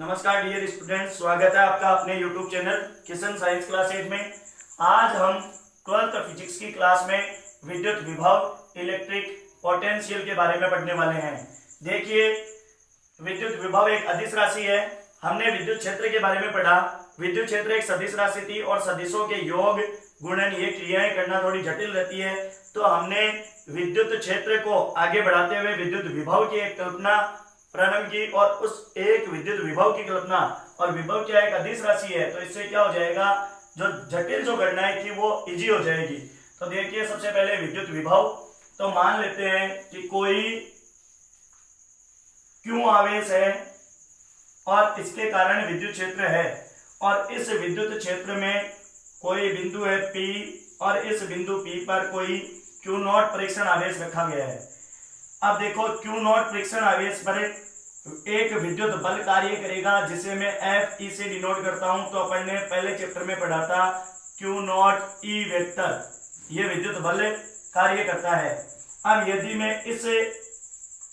नमस्कार dear student, स्वागत है आपका अपने YouTube channel Kishan science classes में। आज हम 12th फिजिक्स की क्लास में विद्युत विभव, इलेक्ट्रिक पोटेंशियल के बारे में पढ़ने वाले हैं। देखिए, विद्युत विभव एक अदिश राशि है। हमने विद्युत क्षेत्र के बारे में पढ़ा। विद्युत क्षेत्र एक सदिश राशि थी और सदिशों के योग गुणन ये क्रियाएं करना थोड़ी जटिल रहती है, तो हमने विद्युत क्षेत्र को आगे बढ़ाते हुए विद्युत विभव की एक कल्पना प्रारंभ की और उस एक विद्युत विभव की कल्पना, और विभव क्या एक अदिश राशि है, तो इससे क्या हो जाएगा, जो जटिल जो गणनाएं थी वो इजी हो जाएगी। तो देखिए, सबसे पहले विद्युत विभव, तो मान लेते हैं कि कोई Q आवेश है और इसके कारण विद्युत क्षेत्र है, और इस विद्युत क्षेत्र में कोई बिंदु है P और इस बिंदु P पर कोई Q0 परीक्षण आवेश रखा गया है। अब देखो, Q0 परीक्षण आवेश पर एक विद्युत बल कार्य करेगा, जिसे मैं Fe से डिनोट करता हूं। तो अपन ने पहले चैप्टर में पढ़ा था Q0 E वेक्टर, ये विद्युत बल कार्य करता है। अब यदि मैं इस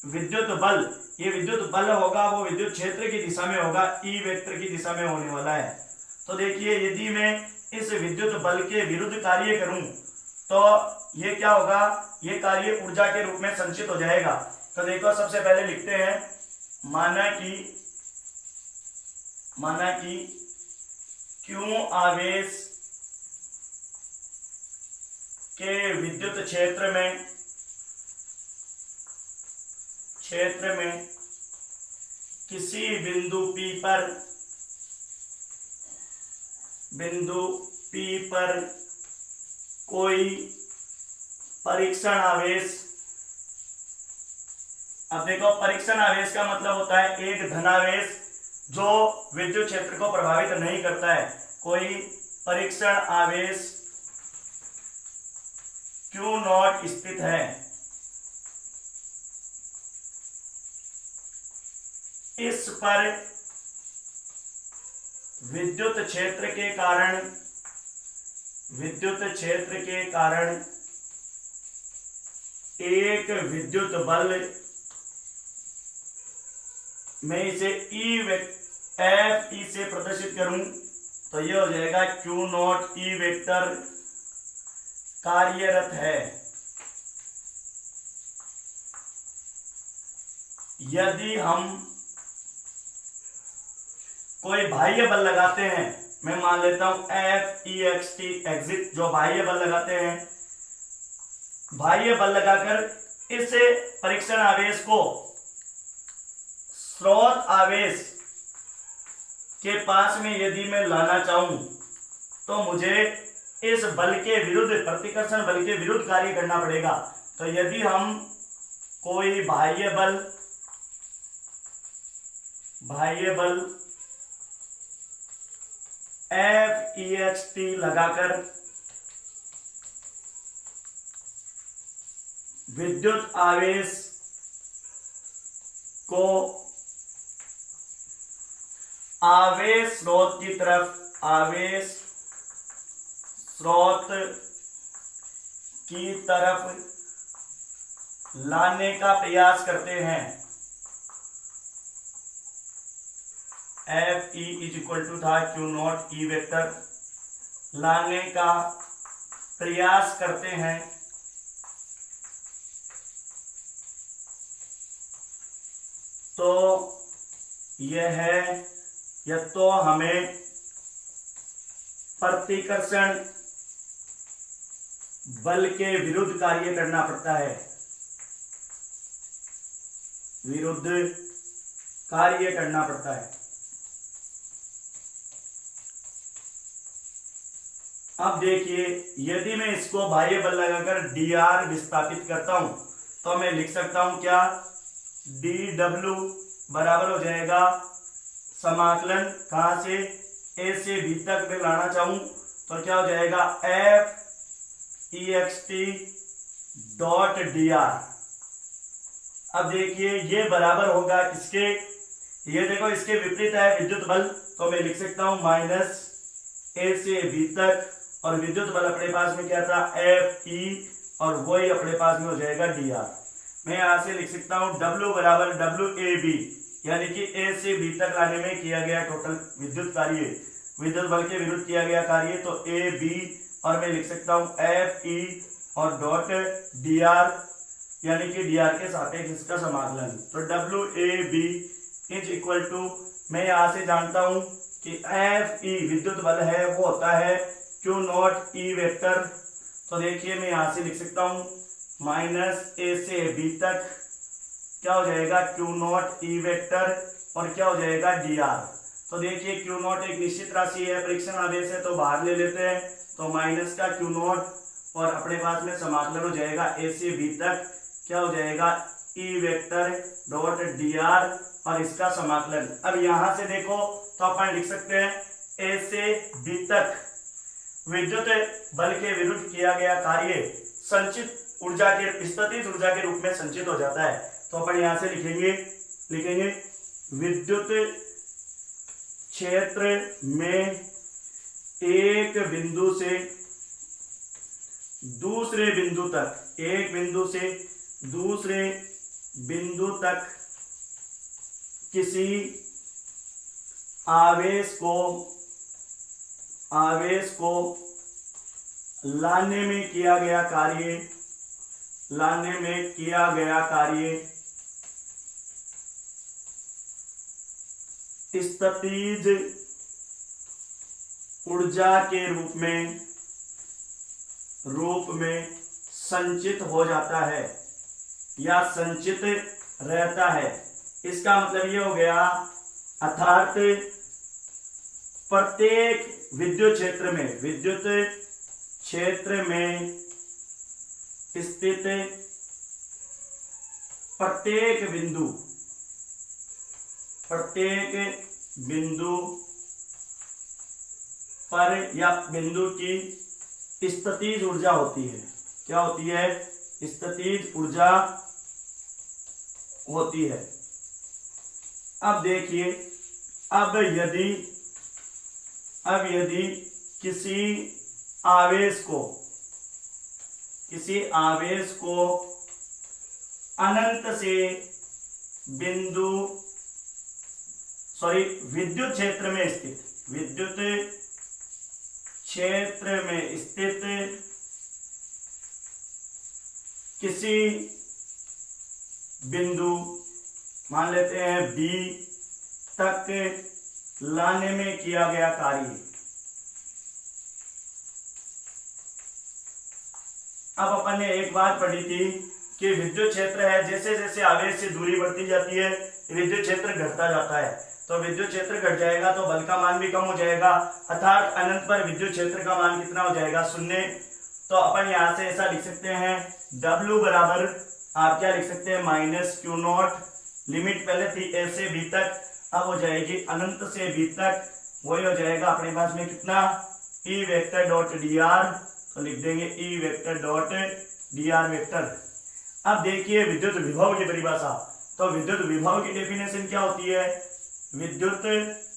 विद्युत बल, ये विद्युत बल होगा वो विद्युत क्षेत्र की दिशा में होगा, E वेक्टर की दिशा में होने वाला है। तो देखिए, यदि मैं इस विद्युत बल के विरुद्ध कार्य करूं तो ये क्या होगा, ये कार्य ऊर्जा के रूप में संचित हो जाएगा। तो देखो, सबसे पहले लिखते हैं, माना कि Q आवेश के विद्युत क्षेत्र में किसी बिंदु P पर कोई परीक्षण आवेश। अब देखो, परीक्षण आवेश का मतलब होता है एक धनावेश जो विद्युत क्षेत्र को प्रभावित नहीं करता है। कोई परीक्षण आवेश Q0 स्थित है, इस पर विद्युत क्षेत्र के कारण एक विद्युत बल, मैं इसे Fe से प्रदर्शित करूं तो यह हो जाएगा Q0 E वेक्टर कार्यरत है। यदि हम कोई बाह्य बल लगाते हैं, मैं मान लेता हूं Fext एग्जिट, जो बाह्य बल लगाते हैं, बाह्य बल लगाकर इस परीक्षण आवेश को स्रोत आवेश के पास में यदि मैं लाना चाहूं तो मुझे इस बल के विरुद्ध, प्रतिकर्षण बल के विरुद्ध कार्य करना पड़ेगा। तो यदि हम कोई बाह्य बल Fext लगाकर विद्युत आवेश को आवेश स्रोत की तरफ लाने का प्रयास करते हैं, Fe था Q0 E वेक्टर, लाने का प्रयास करते हैं, तो तो हमें प्रतिकर्षण बल के विरुद्ध कार्य करना पड़ता है, अब देखिए, यदि मैं इसको बाह्य बल लगाकर dr विस्थापित करता हूं तो मैं लिख सकता हूं क्या, dw बराबर हो जाएगा समाकलन, कहां से, A से B तक मैं लाना चाहूं तो क्या हो जाएगा, Fext डॉट dr। अब देखिए, ये बराबर होगा इसके, ये देखो इसके विपरीत है विद्युत बल, तो मैं लिख सकता हूं माइनस A से B तक, और विद्युत बल अपने पास में क्या था, Fe, और वही अपने पास में हो जाएगा dr। मैं यहां से लिख सकता हूं W बराबर WAB, यानी कि ए से बी तक लाने में किया गया टोटल विद्युत कार्य, विद्युत बल के विरुद्ध किया गया कार्य, तो ए बी, और मैं लिख सकता हूं एफ ई और डॉट डी आर, यानी कि डी आर के सापेक्ष इसका समाकलन। तो W A B is equal to, मैं यहां से जानता हूं कि एफ ई विद्युत बल है वो होता है क्यू नॉट ई वेक्टर। तो देखिए मैं यहां से लिख सकता हूं माइनस ए से बी तक क्या हो जाएगा क्यू नॉट ई वेक्टर और क्या हो जाएगा डी आर। तो देखिए क्यू नॉट एक निश्चित राशि है, परीक्षण आदेश है तो बाहर ले लेते हैं, तो माइनस का क्यू नॉट और अपने पास में समाकलन हो जाएगा ए से बी तक क्या हो जाएगा E vector dot D R और इसका समाकलन। अब यहां से देखो तो अपन लिख सकते हैं ए से बी तक विद्युत बल के विरुद्ध किया गया कार्य संचित ऊर्जा के स्थितिज ऊर्जा के रूप में संचित हो जाता है। तो अपन यहां से लिखेंगे विद्युत क्षेत्र में एक बिंदु से दूसरे बिंदु तक, एक बिंदु से दूसरे बिंदु तक किसी आवेश को लाने में किया गया कार्य स्थितिज ऊर्जा के रूप में संचित हो जाता है या संचित रहता है। इसका मतलब ये हो गया, अर्थात प्रत्येक विद्युत क्षेत्र में स्थित प्रत्येक बिंदु पर या बिंदु की स्थितिज ऊर्जा होती है। क्या होती है? स्थितिज ऊर्जा होती है। अब देखिए, अब यदि किसी आवेश को अनंत से विद्युत क्षेत्र में स्थित किसी बिंदु मान लेते हैं बी तक लाने में किया गया कार्य। अब अपन ने एक बात पढ़ी थी कि विद्युत क्षेत्र है, जैसे जैसे आवेश से दूरी बढ़ती जाती है विद्युत क्षेत्र घटता जाता है। तो विद्युत क्षेत्र घट जाएगा तो बल का मान भी कम हो जाएगा, अर्थात अनंत पर विद्युत क्षेत्र का मान कितना हो जाएगा? 0। तो अपन यहां से ऐसा लिख सकते हैं W बराबर, आप क्या लिख सकते हैं, माइनस क्यू नॉट, लिमिट पहले थी ए से बी तक, अब हो जाएगी अनंत से बी तक, वही हो जाएगा अपने पास में कितना, E vector dot D R. तो लिख देंगे E vector dot D R vector. अब देखिए विद्युत विभव की परिभाषा। तो विद्युत विभव की डेफिनेशन क्या होती है? विद्युत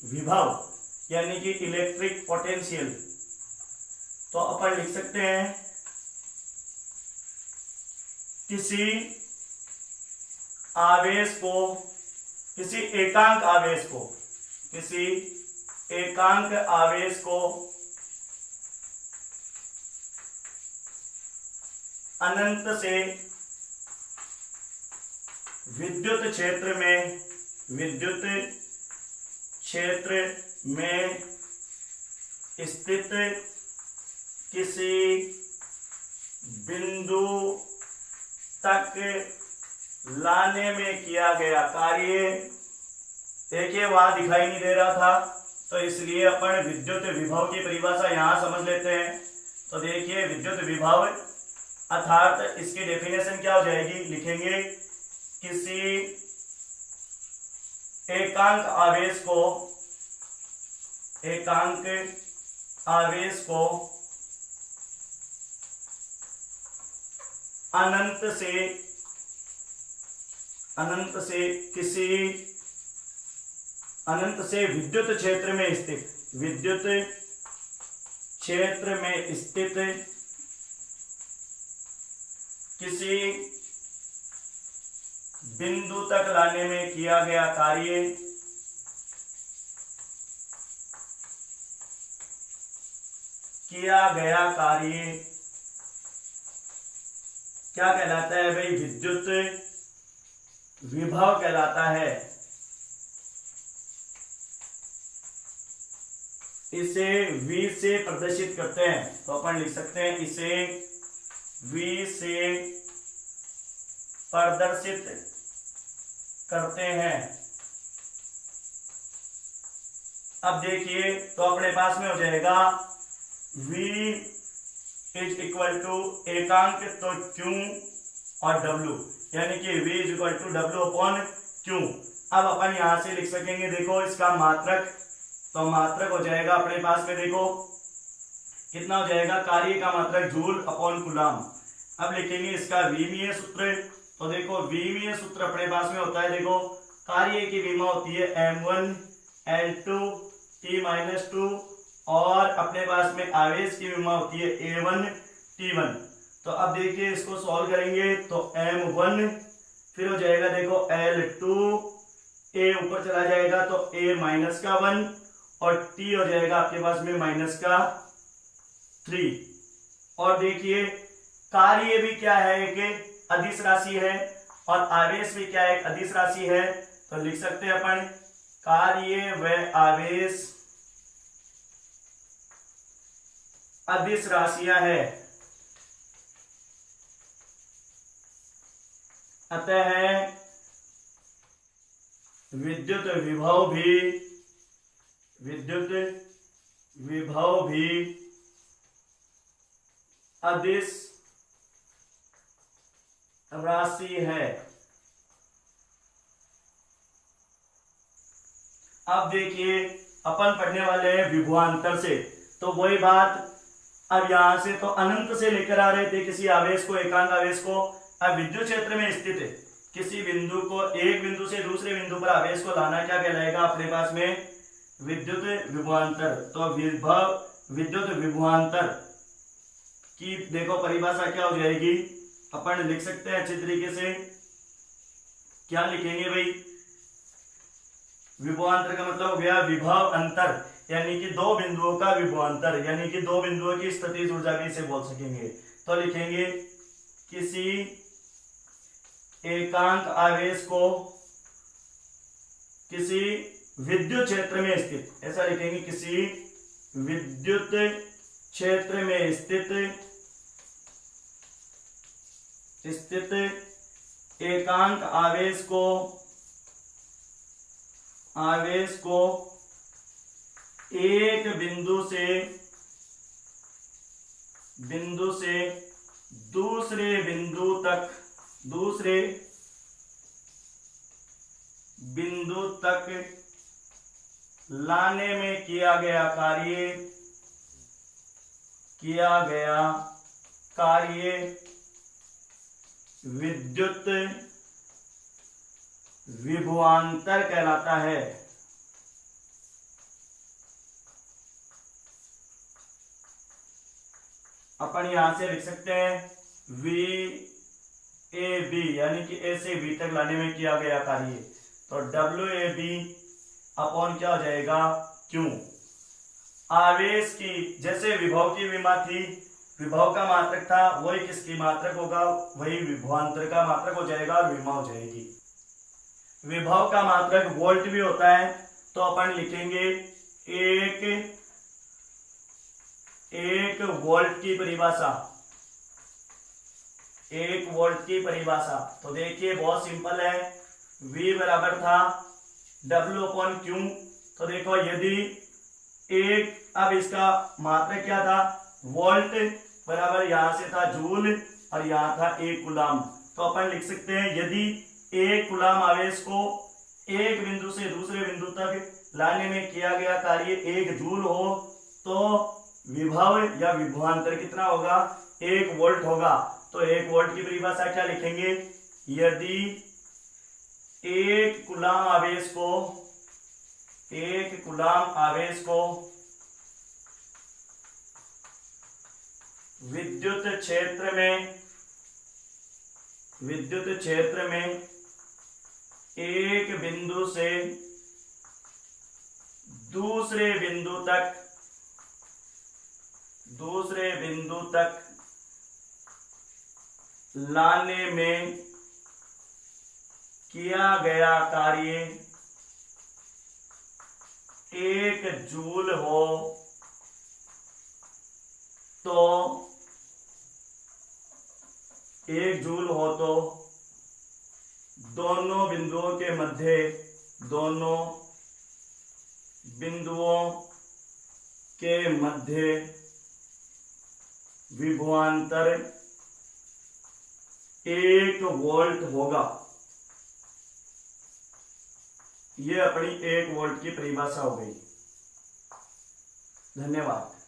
विभव यानी कि इलेक्ट्रिक पोटेंशियल। तो अपन लिख सकते हैं किसी एकांक आवेश को अनंत से विद्युत क्षेत्र में स्थित किसी बिंदु तक लाने में किया गया कार्य। देखिए वहां दिखाई नहीं दे रहा था तो इसलिए अपन विद्युत विभव की परिभाषा यहां समझ लेते हैं। तो देखिए विद्युत विभव अर्थात इसकी डेफिनेशन क्या हो जाएगी, लिखेंगे किसी एकांक आवेश को अनंत से विद्युत क्षेत्र में स्थित किसी बिंदु तक लाने में किया गया कार्य क्या कहलाता है भाई? विद्युत विभव कहलाता है। इसे V से प्रदर्शित करते हैं, तो अपन लिख सकते हैं इसे V से प्रदर्शित करते हैं। अब देखिए, तो अपने पास में हो जाएगा V इज इक्वल टू एकांक तो Q और W, यानी कि V is equal to W upon Q। अब अपन यहां से लिख सकेंगे, देखो इसका मात्रक, तो मात्रक हो जाएगा अपने पास में, देखो कितना हो जाएगा, कार्य का मात्रक जूल अपॉन कूलम। अब लिखेंगे इसका विमीय सूत्र, तो देखो विमीय सूत्र अपने पास में होता है, देखो कार्य की विमा होती है m1 L2 T-2 और अपने पास में आवेश की विमा होती है A1 T1। तो अब देखिए इसको सॉल्व करेंगे, तो m1 फिर हो जाएगा देखो L2, A ऊपर चला जाएगा तो A माइनस का 1 और T हो जाएगा आपके पास में माइनस का 3। और देखिए कार्य भी क्या है, एक अदिश राशि है और आवेश भी क्या है, एक अदिश राशि है। तो लिख सकते हैं अपन कार्य व आवेश अदिश राशियां है, अतः विद्युत विभव भी अदिश राशि है। अब देखिए अपन पढ़ने वाले हैं विभवांतर से, तो वही बात अब यहां से तो अनंत से लेकर आ रहे थे किसी आवेश को, एकांक आवेश को। अब विद्युत क्षेत्र में स्थित किसी बिंदु को एक बिंदु से दूसरे बिंदु पर आवेश को लाना क्या कहलाएगा अपने पास में? विद्युत विभवांतर। तो विद्युत विभवांतर की देखो परिभाषा क्या हो जाएगी, अपन लिख सकते हैं अच्छे तरीके से। क्या लिखेंगे भाई? विभवांतर का मतलब हो गया विभव अंतर, यानी कि दो बिंदुओं का विभवांतर, यानी कि दो बिंदुओं की स्थितिज ऊर्जा भी इसे बोल सकेंगे। तो लिखेंगे किसी एकांक आवेश को किसी विद्युत क्षेत्र में स्थित, ऐसा लिखेंगे किसी विद्युत क्षेत्र में स्थित एकांक आवेश को एक बिंदु से दूसरे बिंदु तक लाने में किया गया कार्य विद्युत विभवांतर कहलाता है। अपन यहां से लिख सकते हैं VAB, यानी कि A से B तक लाने में किया गया कार्य, तो WAB अपॉन क्या हो जाएगा? Q। आवेश की जैसे विभव की विमा थी, विभव का मात्रक था, वही किसकी मात्रक होगा? वही विभवांतर का मात्रक हो जाएगा और विमा हो जाएगी। विभव का मात्रक वोल्ट भी होता है, तो अपन लिखेंगे एक वोल्ट की परिभाषा, तो देखिए बहुत सिंपल है। V बराबर था W अपॉन Q, तो देखो यदि अब इसका मात्रक क्या था? वोल्ट बराबर यहां से था जूल और यहां था 1 कूलम। तो अपन लिख सकते हैं यदि 1 कूलम आवेश को एक बिंदु से दूसरे बिंदु तक लाने में किया गया कार्य 1 जूल हो, तो विभव या विभवांतर कितना होगा? 1 वोल्ट होगा। तो 1 वोल्ट की परिभाषा क्या लिखेंगे? यदि 1 कूलम आवेश को विद्युत क्षेत्र में एक बिंदु से दूसरे बिंदु तक लाने में किया गया कार्य 1 जूल हो तो 1 जूल हो तो दोनों बिंदुओं के मध्य विभवांतर 1 वोल्ट होगा। यह अपनी 1 वोल्ट की परिभाषा हो गई। धन्यवाद।